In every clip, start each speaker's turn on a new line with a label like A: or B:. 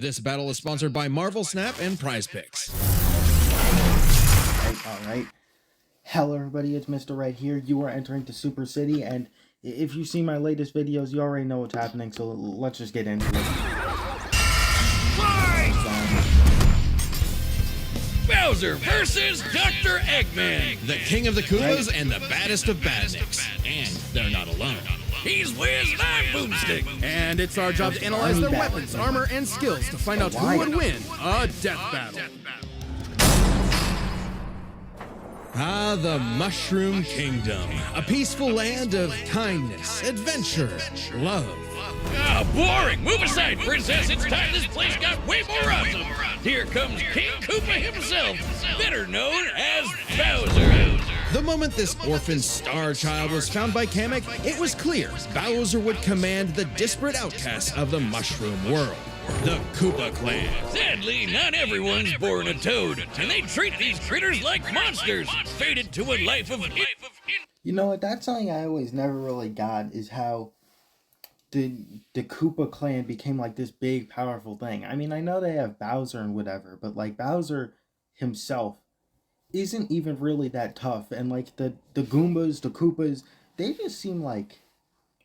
A: This battle is sponsored by Marvel Snap and Prize Picks.
B: Alright. Hello everybody, it's Mr. Right here. You are entering to Super City, and if you see my latest videos, you already know what's happening, so let's just get into it.
C: Bowser versus Dr. Eggman,
A: The king of the Koopas and the baddest of badniks. And they're not alone.
C: He's Wiz and I'm Boomstick.
D: And it's our job to analyze their weapons, armor, and skills to find out who would win a death battle.
A: Ah, the Mushroom Kingdom. A peaceful land of kindness, adventure, love.
C: Ah, boring! Move aside, princess. It's time this place got way more awesome. Here comes King Koopa himself, better known as Bowser.
A: The moment this orphan star child was found by Kamek, it was clear Bowser would command the disparate outcasts of the Mushroom world, the Koopa Clan.
C: Sadly, not everyone's born a toad, and they treat these critters like monsters, fated to a life of...
B: You know what, that's something I always never really got, is how the Koopa Clan became like this big, powerful thing. I mean, I know they have Bowser and whatever, but like Bowser himself isn't even really that tough, and like the Goombas, the Koopas, they just seem like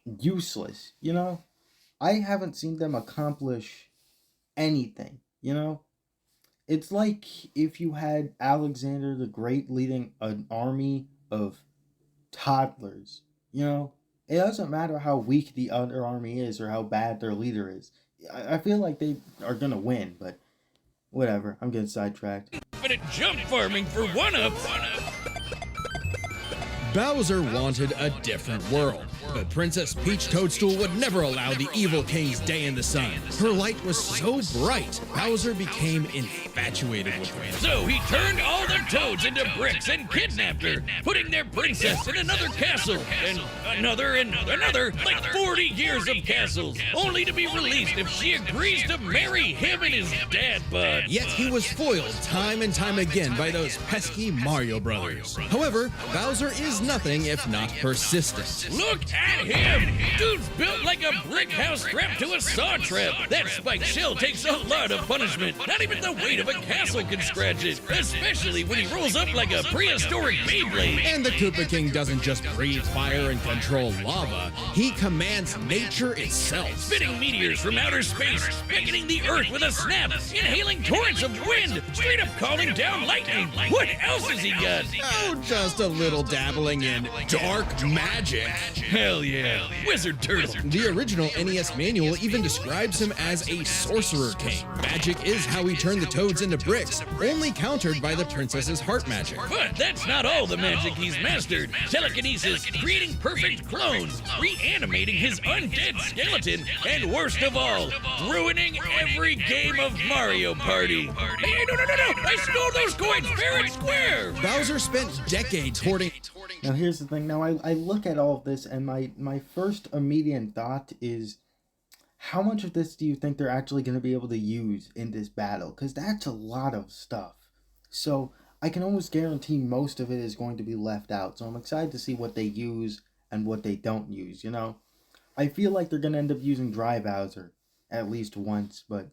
B: useless, you know? I haven't seen them accomplish anything, you know? It's like if you had Alexander the Great leading an army of toddlers, you know? It doesn't matter how weak the other army is or how bad their leader is. I feel like they are gonna win, but whatever, I'm getting sidetracked.
C: But at jump farming for one-up.
A: Bowser wanted a different world, but Princess Peach Toadstool would never allow the evil king's day in the sun. Her light was so bright, Bowser became infatuated with her.
C: So he turned all the toads into bricks and kidnapped her, putting their princess in another castle, and another, like 40 years of castles, only to be released if she agrees to marry him and his dad bod.
A: Yet he was foiled time and time again by those pesky Mario Brothers. However, Bowser is nothing if not persistent.
C: Look at him! Dude's built like a brick house strapped to a saw trap. That spiked shell takes a lot of punishment. Not even the weight of a castle can scratch it, especially when he rolls up like a prehistoric Beyblade.
A: And the Koopa King doesn't just breathe fire and control lava, he commands nature itself.
C: Spitting meteors from outer space, beckoning the earth with a snap, inhaling torrents of wind, straight up calling down lightning. What else has he got?
A: Oh, just a little dabbling in dark magic.
C: Hell yeah, Wizard Turtle.
A: The original NES manual even describes him as a sorcerer king. Magic is how he turned the toads into bricks, only countered by the princess's heart magic.
C: But that's not all the magic he's mastered. Telekinesis, creating perfect clones, reanimating his undead skeleton, and worst of all, ruining every game of Mario Party. Hey, no, I stole those coins fair and square.
A: Bowser spent decades hoarding.
B: Now here's the thing, now I look at all of this and my first immediate thought is, how much of this do you think they're actually going to be able to use in this battle? Because that's a lot of stuff. So I can almost guarantee most of it is going to be left out. So I'm excited to see what they use and what they don't use, you know? I feel like they're going to end up using Dry Bowser at least once, but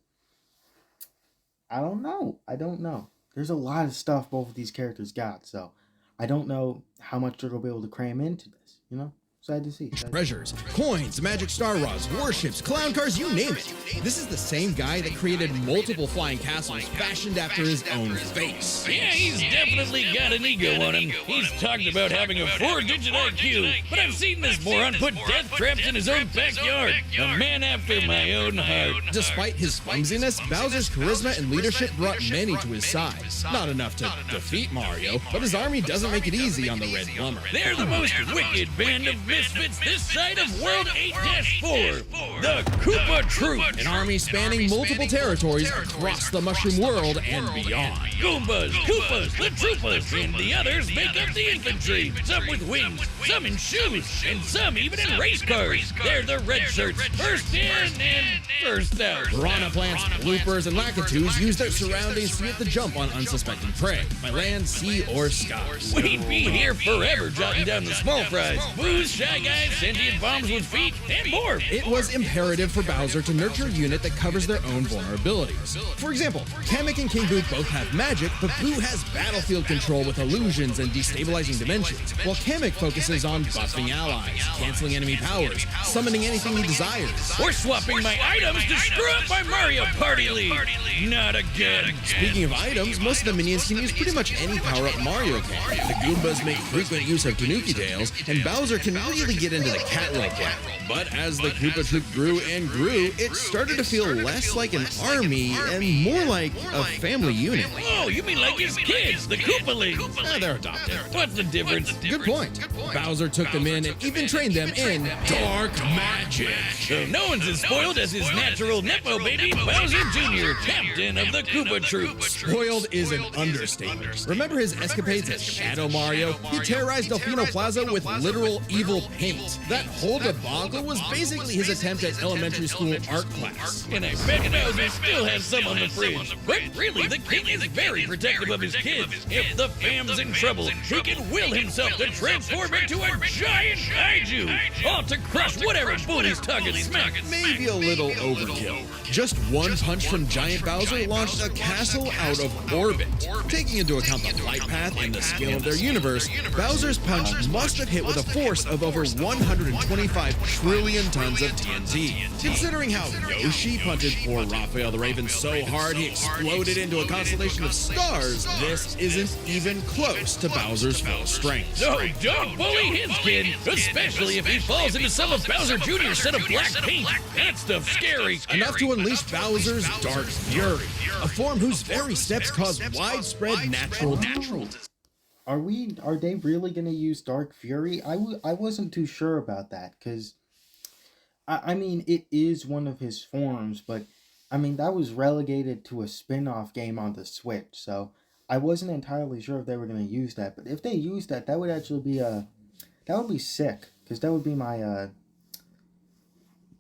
B: I don't know. There's a lot of stuff both of these characters got, so I don't know how much they're going to be able to cram into this, you know? Excited to see.
A: Treasures, coins, magic star rods, warships, clown cars, you name it. This is the same guy that created multiple flying castles fashioned after his own face.
C: Yeah, he's definitely got an ego on him. He's talked about having a 4-digit IQ, but I've seen this moron put death traps in his own backyard. A man after my own heart.
A: Despite his clumsiness, Bowser's charisma and leadership brought many to his side. Not enough to defeat Mario, but his army doesn't make it easy on the Red Plumber.
C: They're the most wicked band of misfits this side of World 8-4, the Koopa Troop.
A: An army spanning multiple territories across the Mushroom world and beyond.
C: Goombas, Koopas, the Troopas, and the others make up the infantry. Some with wings, some in shoes, and some even in race cars. They're the red shirts, first in and first out.
A: Piranha plants, bloopers, and lakitus use their surroundings to get the jump on unsuspecting prey, by land, sea, or sky.
C: We'd be here forever jotting down the small fries, booze, Shy Guys, sentient bombs with feet, and more.
A: It was imperative for Bowser to nurture a unit that covers their own vulnerabilities. For example, Kamek and King Boo both have magic, but Boo has battlefield control with illusions and destabilizing dimensions, while Kamek focuses on buffing allies, canceling enemy powers, summoning anything he desires.
C: Or swapping my items to screw up my Mario Party League. Not again.
A: Speaking of items, most of the minions can use pretty much any power-up Mario can. The Goombas make frequent use of Tanuki tails, and Bowser can really get into the cat roll play. But as the Koopa Troop grew and grew, it started to feel less like an army and more like a family unit.
C: Oh, you mean like his kids, the Koopa League?
A: They're adopted.
C: What's the difference?
A: Good point. Bowser took them in and even trained them in dark magic.
C: So no one's as spoiled as his natural Nepo baby, Bowser Jr., captain of the Koopa Troop.
A: Spoiled is an understatement. Remember his escapades as Shadow Mario? He terrorized Delfino Plaza with literal evil paint. That whole debacle was basically his attempt at elementary school art class.
C: And I bet Bowser still has some on the fridge. But really, the king is very protective of his kids. If the fam's in trouble, he can will himself to transform into a giant kaiju, all to crush whatever fool he's talking smack.
A: Maybe a little overkill. Just one punch from Giant Bowser launched a castle out of orbit. Taking into account the flight path and the scale of their universe, Bowser's punch must have hit with a force of over 125 trillion tons of TNT. Considering how Yoshi punted poor Raphael the Raven so hard he exploded into a constellation of stars, this isn't even close to Bowser's full strength.
C: So don't bully his kid, especially if he falls into some of Bowser Jr.'s set of black paint. That stuff's scary.
A: Enough to unleash Bowser's Dark Fury, a form whose very steps cause widespread natural.
B: Are they really gonna use Dark Fury? I wasn't too sure about that, because I mean, it is one of his forms, but I mean, that was relegated to a spin-off game on the Switch, so I wasn't entirely sure if they were gonna use that. But if they use that, that would actually be that would be sick, because that would be my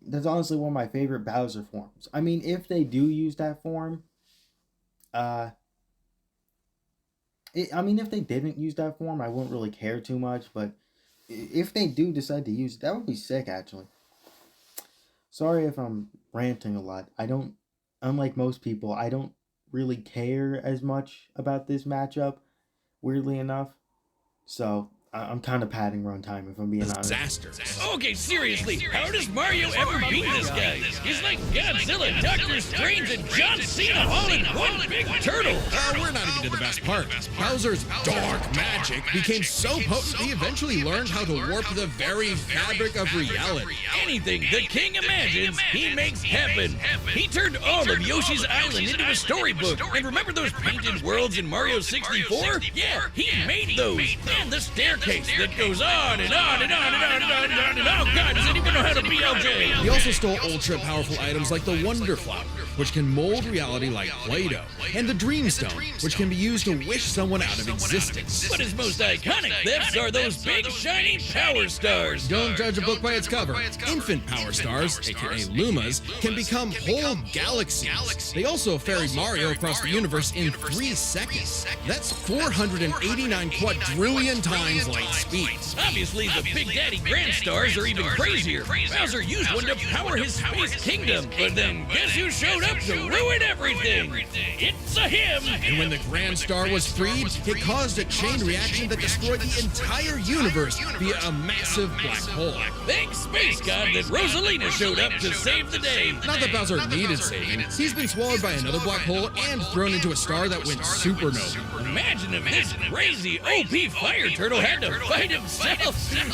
B: that's honestly one of my favorite Bowser forms. I mean, if they do use that form, I mean, if they didn't use that form, I wouldn't really care too much, but if they do decide to use it, that would be sick, actually. Sorry if I'm ranting a lot. Unlike most people, I don't really care as much about this matchup, weirdly enough. So, I'm kind of padding runtime, if I'm being honest.
A: Disaster.
C: Okay, seriously, how does Mario ever beat this guy? He's like Godzilla, Doctor Strange, and John Cena all in one big turtle.
A: We're not even to the best part. Bowser's dark magic became so potent he eventually learned how to warp the very fabric of reality.
C: Anything the king imagines, he makes happen. He turned all of Yoshi's Island into a storybook. And remember those painted worlds in Mario 64? Yeah, he made those. And the staircase that goes on and on and on and on and on and on and on. Oh God, does anyone know how to BLJ?
A: He also stole ultra-powerful items like the Wonder Flower, which can mold reality like Play-Doh, and the Dream Stone, which can be used to wish someone out of existence.
C: But his most iconic thefts are those big shiny power stars.
A: Don't judge a book by its cover. Infant power stars, aka Lumas, can become whole galaxies. They also ferry Mario across the universe in 3 seconds. That's 489 quadrillion times light speed.
C: Obviously, the Big Daddy Grand Stars are even crazier. Bowser used one to power his space kingdom, but then guess who showed up to ruin everything? It's a him!
A: And when the Grand Star was freed, it caused a chain reaction that destroyed the entire universe via a massive black hole.
C: Thanks, Space God, that Rosalina showed up to save the day.
A: Not that Bowser needed saving. He's been swallowed by another black hole and thrown into a star that went supernova.
C: Imagine if this crazy OP fire turtle had to fight himself.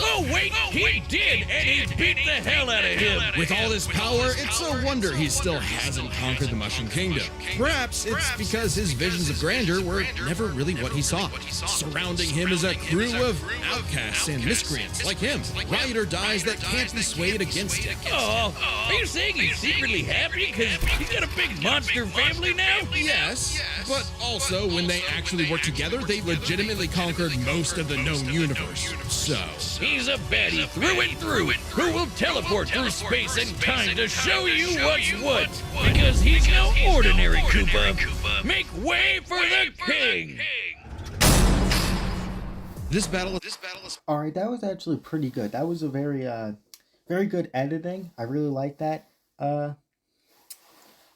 C: Oh wait, he did, and he beat the hell out of him.
A: With all this power, it's a wonder he still hasn't conquered the Mushroom Kingdom. Perhaps it's because his visions of grandeur were never really what he saw. Surrounding him is a crew of outcasts and miscreants like him, ride or dies that can't be swayed against him.
C: Oh, are you saying he's secretly happy because he's got a big monster family now?
A: Yes, but also when they actually work together, they legitimately conquered most of the known universe. So
C: he's a baddie through and through, who will teleport through space and time to show you what's what. Because he's no ordinary Koopa. Make way for the king!
A: This battle is
B: All right, that was actually pretty good. That was a very good editing. I really like that.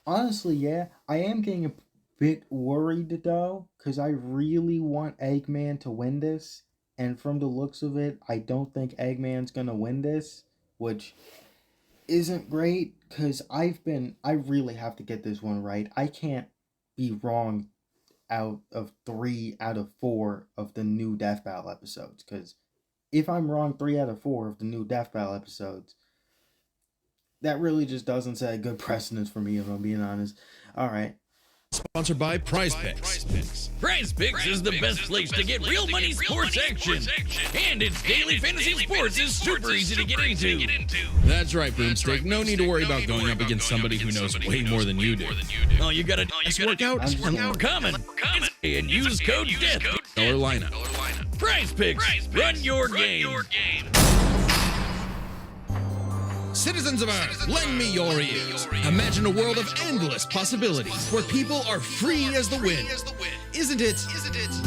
B: Honestly, yeah, I am getting a bit worried though, because I really want Eggman to win this. And from the looks of it, I don't think Eggman's gonna win this, which isn't great, because I really have to get this one right. I can't be wrong out of 3 out of 4 of the new Death Battle episodes, because if I'm wrong 3 out of 4 of the new Death Battle episodes, that really just doesn't set a good precedence for me, if I'm being honest. Alright.
A: sponsored by Prize Picks.
C: Prize Picks is the best place to get real money sports action. And its daily fantasy sports is super easy to get into.
A: That's right, Broomstick. No need to worry about going up against somebody who knows way more than you do.
C: All you gotta do is work out common and use code DEATH.
A: Dollar lineup.
C: Prize Picks, run your game.
A: Citizens of Earth, lend me your ears. Imagine a world of endless possibilities where people are free as the wind. Isn't it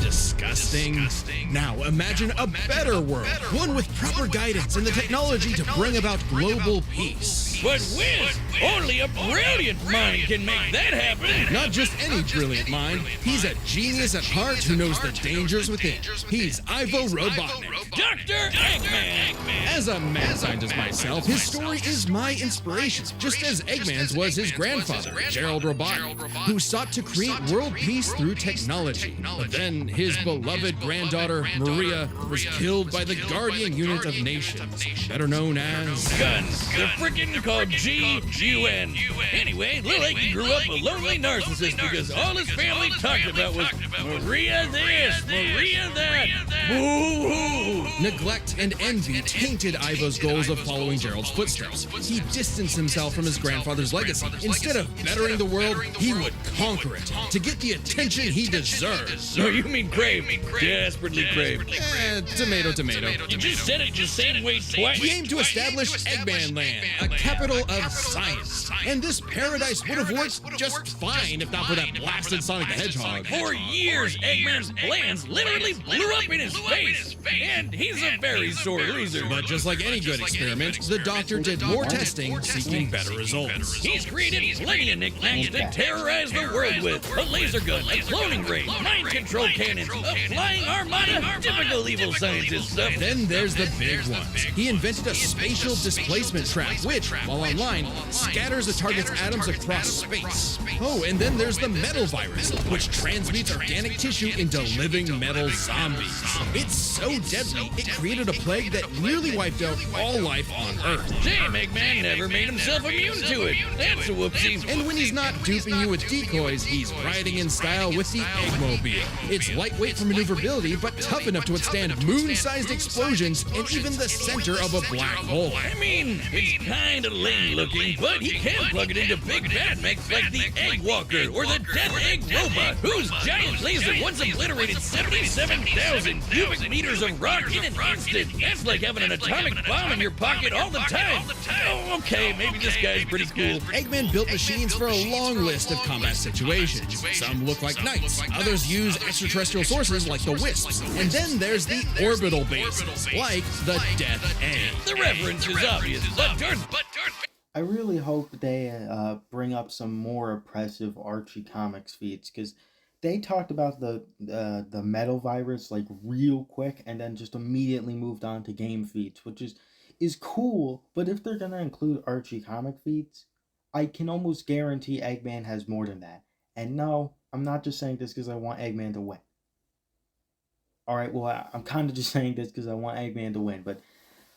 A: disgusting? Now imagine a better world, one with proper guidance and the technology to bring about global peace.
C: But Wiz, only a brilliant mind can make that happen.
A: Not just any brilliant mind, he's a genius at heart who knows the dangers within. He's Ivo Robotnik.
C: Dr. Eggman.
A: As a mad scientist myself, his story is my inspiration, just as Eggman's was his grandfather, Gerald Robotnik, who sought to create world peace through technology. But then his beloved granddaughter, Maria, was killed by the Guardian Unit of Nations, better known as...
C: Guns, the frickin' called G-U-N. Anyway, Lil Eggy grew up a lonely narcissist because all his family talked about was Maria this, Maria that. Boo-hoo.
A: Neglect and envy tainted Ivo's goals of following Gerald's footsteps. He distanced himself from his grandfather's legacy. Instead of bettering the world, he would conquer it to get the attention he deserves.
C: No, you mean crave. Desperately crave.
A: Tomato.
C: You just said it the same way twice.
A: He aimed to establish Eggman Land, a capital of science. And this paradise would have worked just fine if not for that blasted Sonic the Hedgehog.
C: For years, Eggman's plans literally blew up in his face. And he's a very sore loser.
A: But just like any good experiment, the doctor did more testing, seeking better results.
C: He's created plenty of nicknames to terrorize the world with. A laser gun, a cloning ray, mind control cannons, a flying armada, typical evil scientist stuff.
A: Then there's the big ones. He invented a spatial displacement trap, which, while online, scatters the target's atoms across space. Oh, and then there's the metal virus, which transmutes organic tissue into living metal zombies. It's so deadly, it created a plague that nearly wiped out all life on Earth.
C: Damn, Eggman never made himself immune to it. That's a whoopsie.
A: And when he's not duping you with decoys, he's riding in style with the Eggmobile. It's lightweight for maneuverability, but tough enough to withstand moon-sized explosions and even the center of a black hole.
C: I mean, it's kinda lame looking, but he can plug it into big bad mechs like the Egg Walker or the Death Egg Robot, whose giant laser once obliterated 77,000 cubic meters of rock in an instant. That's like having an atomic bomb in your pocket all the time. Oh, okay, maybe this guy's pretty cool.
A: Eggman built machines for a long list of combat situations. Some look like knights, others use extraterrestrial sources like the Wisps, and then there's the orbital bases, like the Death Egg.
C: The reference is obvious, but Darth...
B: I really hope they bring up some more oppressive Archie Comics feats, because they talked about the metal virus like real quick and then just immediately moved on to game feats, which is cool, but if they're gonna include Archie comic feats, I can almost guarantee Eggman has more than that. And no, I'm not just saying this because I want Eggman to win. Alright, well, I'm kind of just saying this because I want Eggman to win, but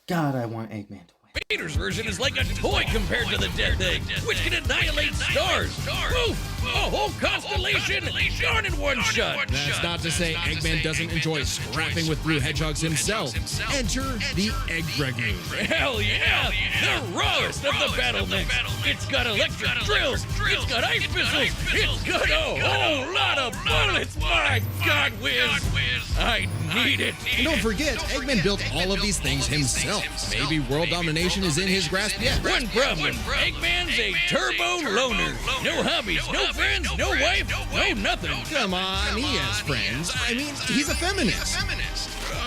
B: God, I want Eggman to win.
C: Vader's version is like a toy compared to the Death Egg, which can annihilate stars. Woof! A whole constellation gone in one shot.
A: That's not to say Eggman doesn't enjoy scrapping with blue hedgehogs himself. Enter the Egg Dragoon.
C: Hell yeah! The rawest of the battle mechs. It's got electric drills. It's got ice missiles. It's got a whole lot of bullets. My God, Wiz! I need it.
A: And don't forget, Eggman built all of these things himself. Maybe world domination is in his grasp yet.
C: One problem. Eggman's a turbo loner. No hobbies, no friends, no wife, no nothing.
A: Come on, he has friends. I mean, he's a feminist.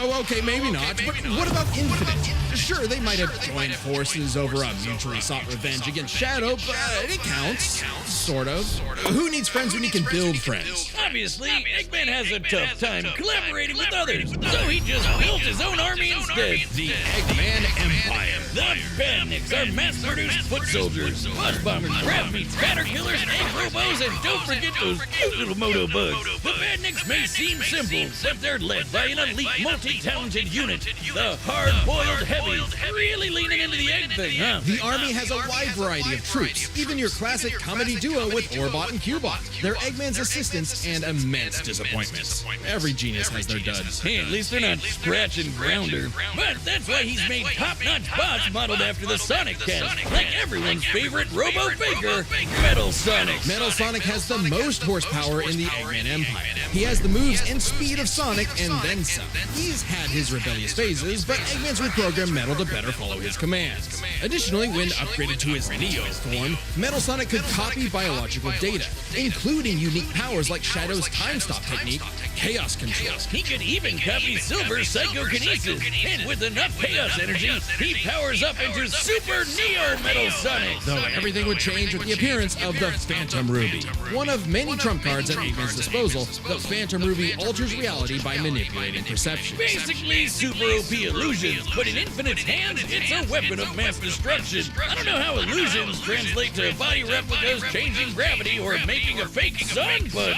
A: Oh, okay, maybe not. But what about Infinite? Sure, they might have joined forces over a mutually sought revenge against Shadow, but it counts. Sort of. Who needs friends when you can build friends?
C: Obviously, Eggman has a tough time collaborating with others, so he just built his own army instead.
A: The Eggman Empire.
C: The Badniks are mass-produced foot soldiers, bus bombers, crab meats, batter killers, egg robos, and don't forget those cute little moto bugs. The Badniks may seem simple, but they're led by an elite, multi-talented unit. The hard-boiled heavies, really leaning into the egg thing, huh?
A: The army has a wide variety of troops, even your classic comedy duo with Orbot and Cubot. They're Eggman's assistants and immense disappointments. Every genius has their duds.
C: Hey, at least they're not Scratch and Grounder. But that's why he's made top-notch bots modeled after the Sonic cast, like everyone's favorite robo-faker, Metal Sonic.
A: Metal Sonic has the most horsepower in the Eggman Empire. He has the moves and speed of Sonic and then some. He's had his rebellious phases, but Eggman's reprogrammed Metal to better follow his commands. Additionally, when upgraded to his Neo form, Metal Sonic could copy biological data, including unique powers like Shadow's time stop technique, Chaos Control.
C: He could even copy Silver's psychokinesis, and with enough chaos energy, he powers up into Super Neo Metal Sonic.
A: Though everything would change with the appearance of the Phantom Ruby. One of many trump cards at Eggman's disposal, the Phantom Ruby alters reality by manipulating perception.
C: Basically super OP illusions, but in Infinite's hands, it's a weapon of mass destruction. I don't know how illusions translate to body replicas, changing gravity, or making a fake sun, but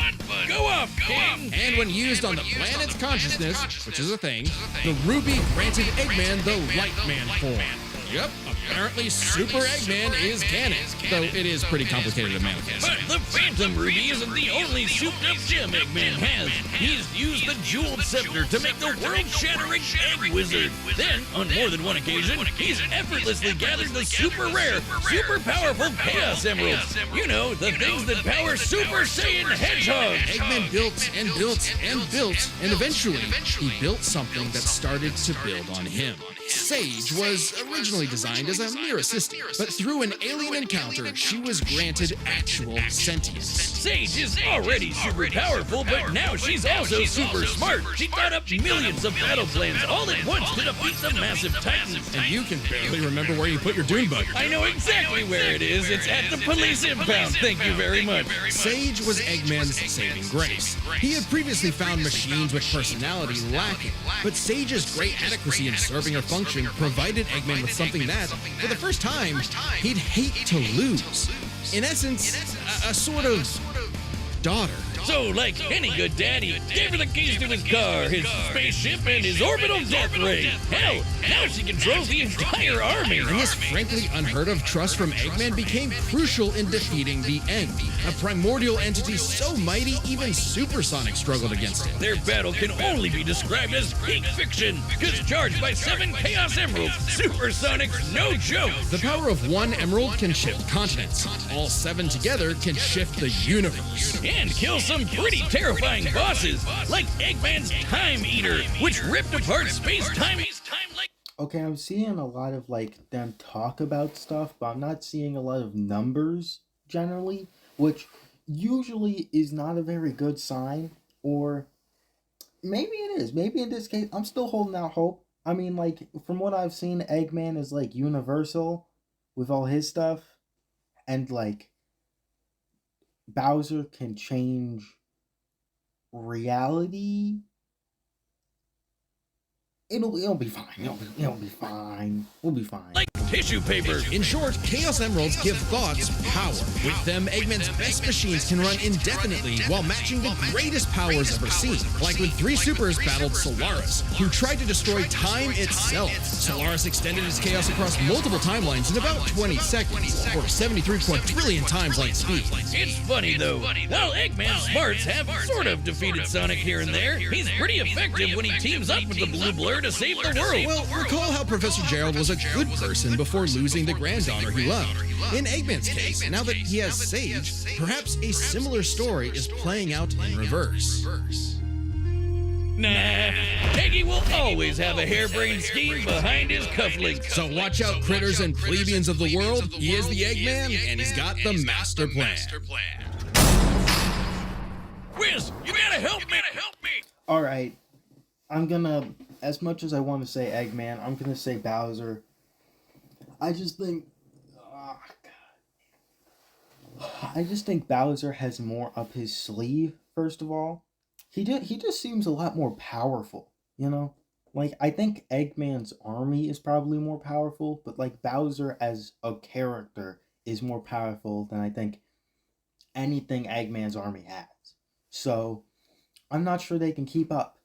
C: go off, King!
A: And when used on the planet's consciousness, which is a thing, the Ruby granted Eggman the Light Man form. Yep, apparently Super Eggman is canon, though it is pretty complicated to manifest.
C: But the Phantom Ruby isn't the only souped-up gem Eggman has. He's used the Jeweled Scepter to make the world-shattering Egg Wizard. Then, on more than one occasion, he's effortlessly gathered the super rare, super powerful Chaos Emeralds. You know, the things that power Super Saiyan Hedgehog.
A: Eggman built and built and built, and eventually he built something that started to build on him. Sage was originally designed as a mere assistant, but through an alien encounter, she was granted actual sentience.
C: Sage is already super powerful, but now she's also super smart. She thought up millions of battle plans all at once to defeat the massive titans.
A: And you can barely remember where you put your Dune Buggy.
C: I know exactly where it is. It's at the police impound. Thank you very much.
A: Sage was Eggman's saving grace. He had previously found machines with personality lacking, but Sage's great adequacy in serving her function provided Eggman with something that, for the first time, he'd hate to lose. In essence, a sort of daughter.
C: So, like any good dad, he gave her the keys to his car, his spaceship, and his orbital death ray. Hell, now she controls the entire army.
A: And this frankly unheard of trust from Eggman became crucial in defeating the End, a primordial entity so mighty even Supersonic struggled against it.
C: Their battle can only be described as peak fiction, because charged by 7 Chaos Emeralds, Supersonic's no joke.
A: The power of one emerald can shift continents. All 7 together can shift the universe.
C: And kill some pretty terrifying bosses, like Eggman's Time Eater, which ripped apart space-time like...
B: Okay, I'm seeing a lot of, like, them talk about stuff, but I'm not seeing a lot of numbers, generally, which usually is not a very good sign, or maybe it is. Maybe in this case, I'm still holding out hope. I mean, like, from what I've seen, Eggman is, like, universal with all his stuff, and, like, Bowser can change reality. It'll be fine. It'll be fine. We'll be fine.
C: Like tissue paper.
A: In short, Chaos Emeralds give thoughts power. With them, Eggman's best machines can run indefinitely while matching the greatest powers ever seen. Like when 3 supers battled Solaris, who tried to destroy time itself. Solaris extended his chaos across multiple timelines in about 20 seconds, or 73 quadrillion times light speed.
C: It's funny though, while Eggman's smarts have sort of defeated Sonic here and there, he's pretty effective when he teams up with the Blue Blur to save the world.
A: Well, recall how Professor Gerald was a good person before losing the granddaughter he loved. In Eggman's case, now that he has Sage, perhaps a similar story is playing out in reverse.
C: Nah, Eggy will always have a harebrained scheme behind his cufflinks.
A: So watch out, critters and plebeians of the world. He is the Eggman, and he's got the master plan.
C: Whiz, you gotta help me!
B: Alright, I'm gonna as much as I want to say Eggman, I'm gonna say Bowser. I just think, oh, God. I just think Bowser has more up his sleeve. First of all, he just seems a lot more powerful. You know, like I think Eggman's army is probably more powerful, but like Bowser as a character is more powerful than I think anything Eggman's army has. So I'm not sure they can keep up.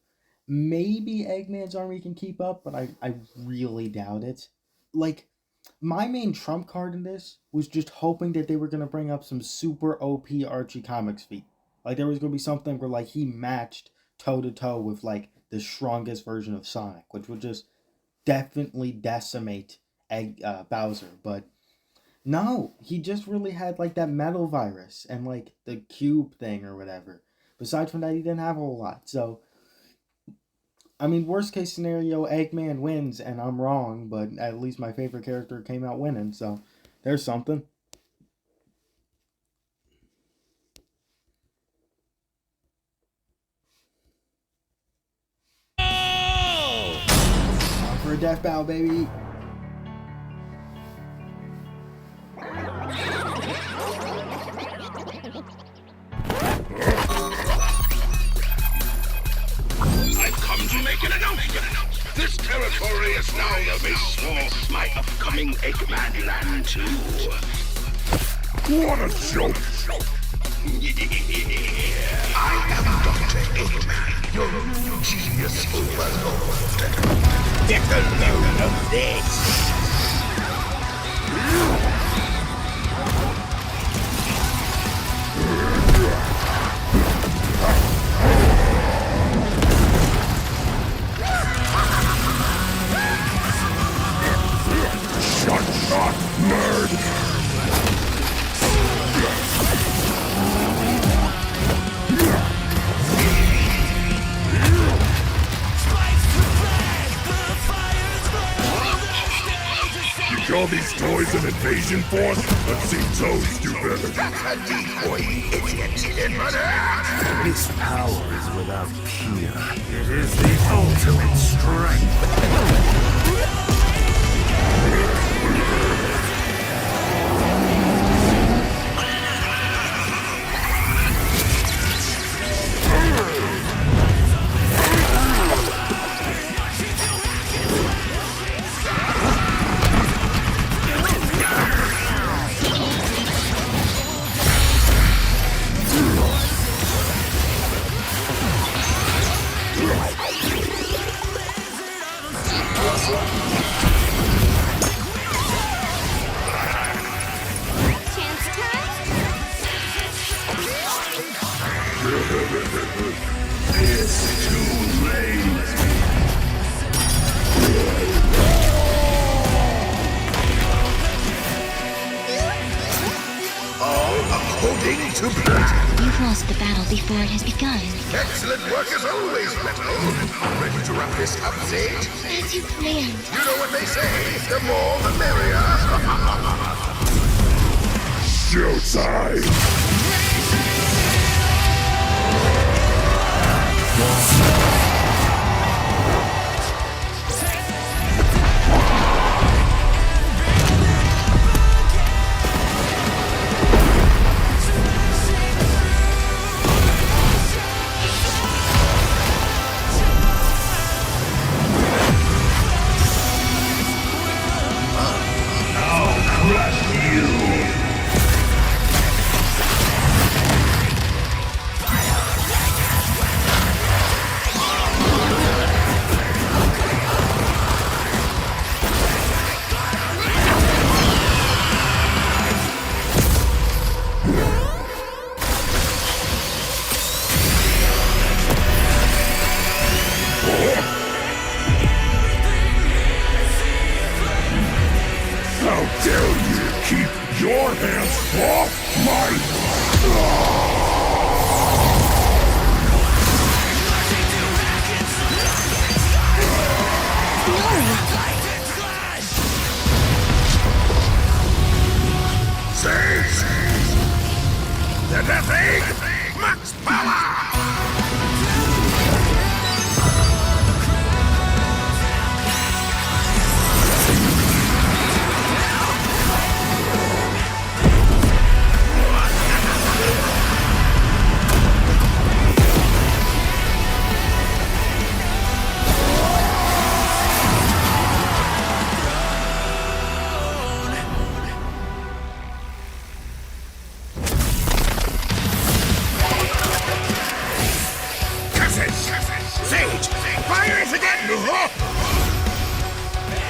B: Maybe Eggman's army can keep up, but I really doubt it. Like, my main trump card in this was just hoping that they were going to bring up some super OP Archie Comics feat. Like, there was going to be something where, like, he matched toe-to-toe with, like, the strongest version of Sonic, which would just definitely decimate Bowser. But no, he just really had, like, that metal virus and, like, the cube thing or whatever. Besides from that, he didn't have a whole lot. So, I mean, worst case scenario, Eggman wins and I'm wrong, but at least my favorite character came out winning, so there's something.
C: Oh!
B: Time for a death battle, baby.
E: I've come to make an announcement. This territory is now the base for my upcoming Eggman Land 2. What a joke! I am Dr. Eggman, your new genius overlord. Get a load of this! Shot, nerd! You call these toys an invasion force? Let's see Toads do better. That's a decoy, idiot! In murder!
F: This power is without peer. It is the ultimate strength.
E: It's too late! All according to plan.
G: You've lost the battle before it has begun.
E: Excellent work as always, Metal. Ready to wrap this up, Sage?
G: As you planned.
E: You know what they say, the more the merrier. Showtime!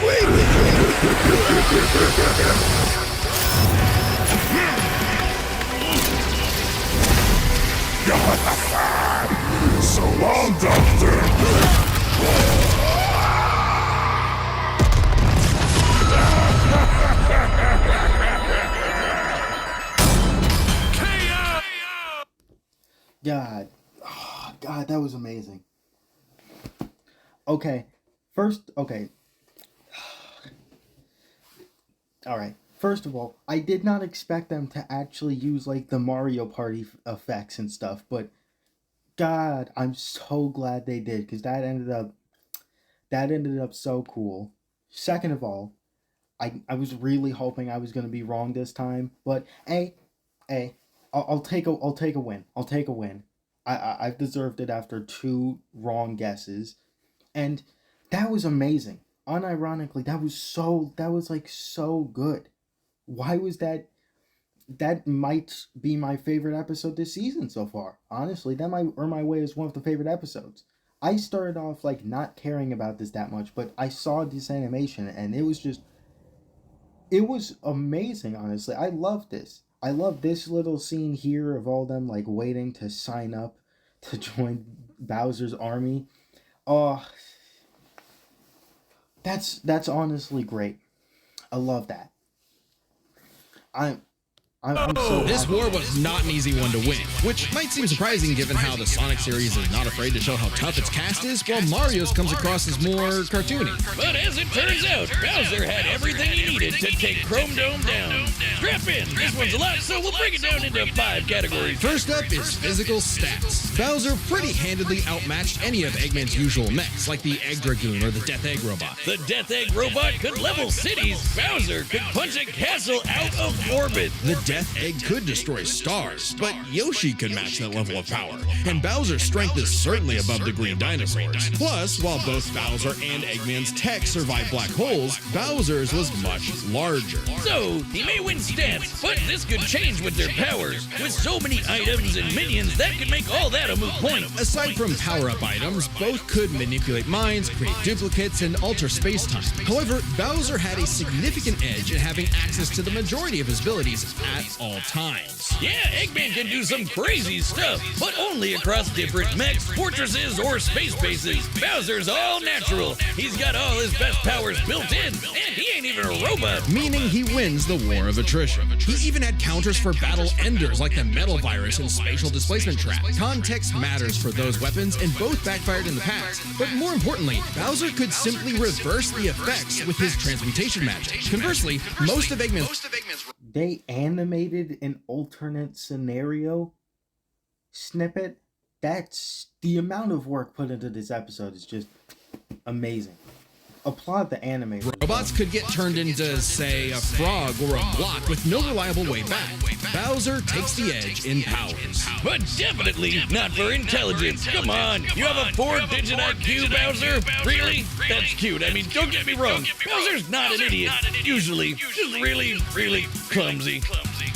E: away with you! So long, Doctor!
B: God. Oh, God, that was amazing. Okay. Okay. Alright. First of all, I did not expect them to actually use, like, the Mario Party effects and stuff, but God, I'm so glad they did, because that ended up so cool. Second of all, I was really hoping I was going to be wrong this time, but I'll take a win. I'll take a win. I've deserved it after 2 wrong guesses, and that was amazing. Unironically, that was like so good. Why was that? That might be my favorite episode this season so far. Honestly, that might earn my way as one of the favorite episodes. I started off like not caring about this that much, but I saw this animation and it was amazing, honestly. I love this. I love this little scene here of all them like waiting to sign up to join Bowser's army. Oh, that's honestly great. I love that. I'm so
A: This
B: happy.
A: war was not an easy one to win, which might seem surprising given how the Sonic series is not afraid to show how tough its cast is, while Mario's comes across as more cartoony.
C: But as it turns out, Bowser had everything he needed to take Chrome Dome down. Strap in, this one's a lot, so we'll break it down into 5 categories.
A: First up is physical stats. Bowser pretty handedly outmatched any of Eggman's usual mechs, like the Egg Dragoon or the Death Egg Robot.
C: The Death Egg Robot could level cities. Bowser could punch a castle out of orbit.
A: The Death Egg could destroy stars, but Yoshi could match that level of power, and Bowser's strength is certainly above the green dinosaurs. Plus, while both Bowser and Eggman's tech survived black holes, Bowser's was much larger.
C: So, he may win stats, but this could change with their powers. With so many items and minions, that could make all that a moot point.
A: Aside from power-up items, both could manipulate minds, create duplicates, and alter space-time. However, Bowser had a significant edge in having access to the majority of his abilities at all times.
C: Yeah, Eggman can do some crazy stuff, but only across different mechs, fortresses, or space bases. Bowser's all natural. He's got all his best powers built in, and he ain't even a robot.
A: Meaning he wins the war of attrition. He even had counters for battle enders like the Metal Virus and Spatial Displacement Trap. Context matters for those weapons, and both backfired in the past. But more importantly, Bowser could simply reverse the effects with his transmutation magic. Conversely, most of Eggman's
B: They animated an alternate scenario snippet. That's the amount of work put into this episode is just amazing. Applaud the animator.
A: robots could get turned into, say, a frog or a block with no reliable way back. Bowser takes the edge in powers.
C: But definitely not for intelligence. Come on, you have a 4-digit IQ, Bowser? Really? That's cute. I mean, don't get me wrong. Bowser's not an idiot. Usually, just really, really clumsy.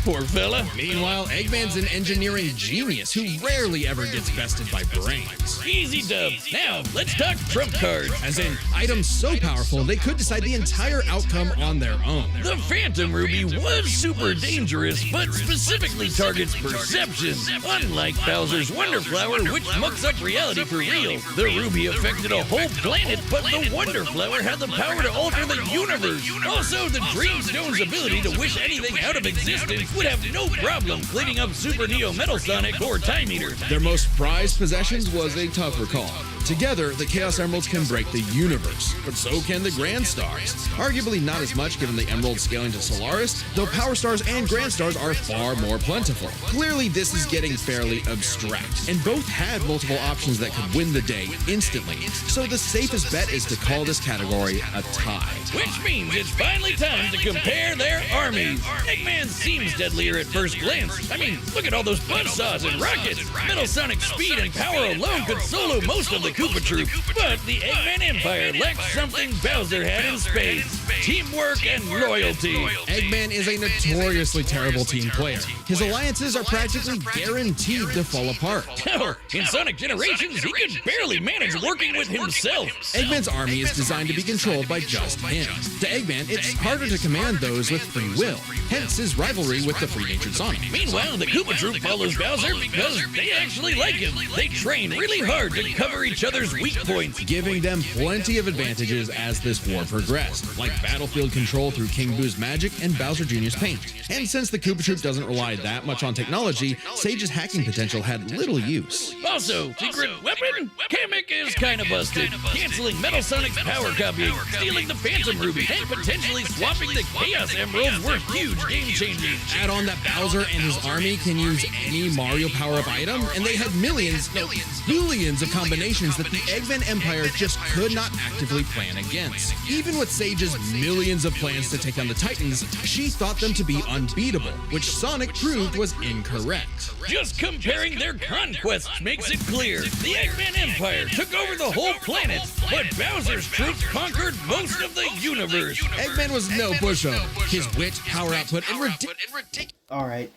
C: Poor fella.
A: Meanwhile, Eggman's an engineering genius who rarely ever gets bested by brains.
C: Easy dub. Now, let's talk trump cards.
A: As in, items so powerful they could decide the entire outcome on their own.
C: The Phantom Ruby was super dangerous, but specifically targets perception. Unlike Bowser's Wonder Flower, which mucks up reality for real. The Ruby affected a whole planet, but the Wonder Flower had the power to alter the universe. Also, the Dreamstone's ability to wish anything out of existence would have no problem cleaning up Super Neo Metal Sonic or Time Eater.
A: Their most prized possessions was a tougher call. Together, the Chaos Emeralds can break the universe, but so can the Grand Stars. Arguably not as much given the Emeralds scaling to Solaris, though Power Stars and Grand Stars are far more plentiful. Clearly, this is getting fairly abstract, and both had multiple options that could win the day instantly, so the safest bet is to call this category a tie.
C: Which means it's finally time to compare their armies. Eggman seems to deadlier at first glance. I mean, look at all those buzzsaws and rockets. Metal Sonic's speed and power alone could solo most of the Koopa Troop. But the Eggman Empire lacks something Bowser had in spades: teamwork and loyalty.
A: Eggman is a notoriously terrible team player. His alliances are practically guaranteed to fall apart.
C: Hell, in Sonic Generations, he could barely manage working with himself.
A: Eggman's army is designed to be controlled by just him. To Eggman, it's harder to command those with free will, hence his rivalry with the free-natured Sonic.
C: Meanwhile, the Koopa Troop follows Bowser because they actually like him. They train really hard to cover each other's weak points,
A: giving them plenty of advantages as this war progressed, like battlefield control through King Boo's magic and Bowser Jr.'s paint. And since the Koopa Troop doesn't rely that much on technology, Sage's hacking potential had little use.
C: Also, secret weapon? Kamek is kinda busted, canceling Metal Sonic's power copying, stealing the Phantom Ruby, and potentially swapping the Chaos Emeralds were huge game changers.
A: Add on that Bowser and his army can use any Mario power-up item, and they had millions, no, billions of combinations that the Eggman Empire just could not actively plan against. Even with Sage's millions of plans to take on the Titans, she thought them to be unbeatable, which Sonic proved was incorrect.
C: Just comparing their conquests makes it clear. The Eggman Empire took over the whole planet, but Bowser's troops conquered most of the universe.
A: Eggman was no pushover. His wit, power output, and ridiculous.
B: Alright,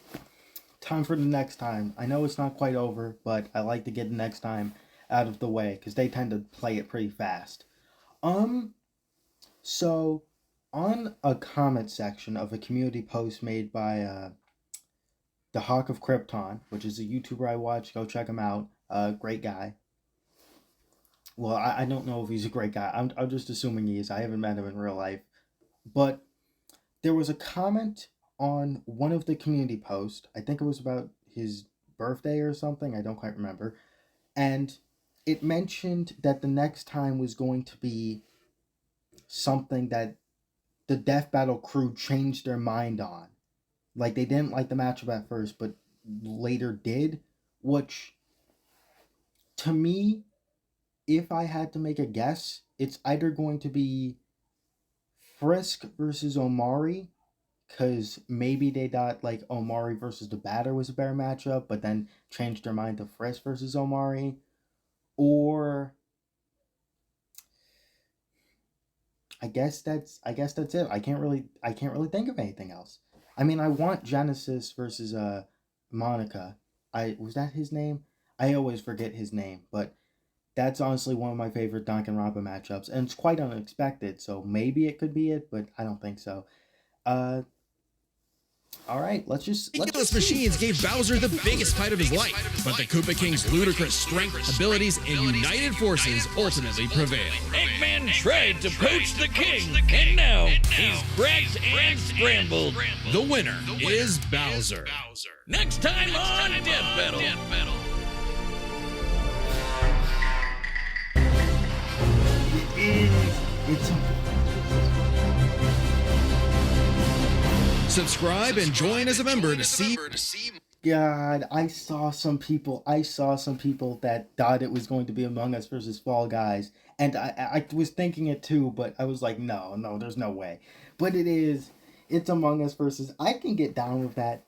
B: time for the next time. I know it's not quite over, but I like to get the next time out of the way, because they tend to play it pretty fast. So, on a comment section of a community post made by, the Hawk of Krypton, which is a YouTuber I watch, go check him out, great guy. Well, I don't know if he's a great guy, I'm just assuming he is, I haven't met him in real life. But, there was a comment on one of the community posts, I think it was about his birthday or something, I don't quite remember, and it mentioned that the next time was going to be something that the Death Battle crew changed their mind on. Like, they didn't like the matchup at first, but later did, which, to me, if I had to make a guess, it's either going to be Frisk versus Omari, because maybe they thought, like, Omari versus the Batter was a better matchup, but then changed their mind to Frisk versus Omari. Or I guess that's it. I can't really think of anything else. I mean, I want Genesis versus Monica. Was that his name? I always forget his name, but that's honestly one of my favorite Danganronpa matchups, and it's quite unexpected, so maybe it could be it, but I don't think so. Alright, let's
A: Ridiculous machines gave Bowser the biggest fight of his life, but the Koopa King's ludicrous strength, abilities, and united forces ultimately prevailed.
C: Eggman tried to poach the king, and now he's cracked and scrambled.
A: The winner is Bowser.
C: Next time on Death Battle.
B: It's
A: Subscribe and join as a member to see.
B: God, I saw some people that thought it was going to be Among Us versus Fall Guys, and I was thinking it too, but I was like, no, there's no way. But it is. It's Among Us versus. I can get down with that.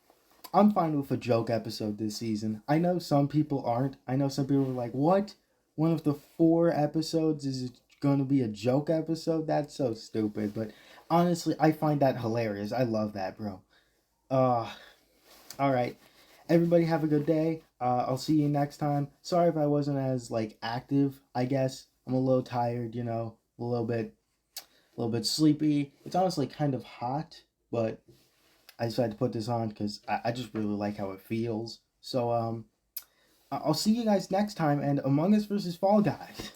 B: I'm fine with a joke episode this season. I know some people aren't. I know some people are like, what? One of the 4 episodes is going to be a joke episode? That's so stupid, but honestly, I find that hilarious. I love that, bro. Alright. Everybody have a good day. I'll see you next time. Sorry if I wasn't as, active, I guess. I'm a little tired, a little bit sleepy. It's honestly kind of hot, but I decided to put this on because I just really like how it feels. So, I'll see you guys next time, and Among Us versus Fall Guys.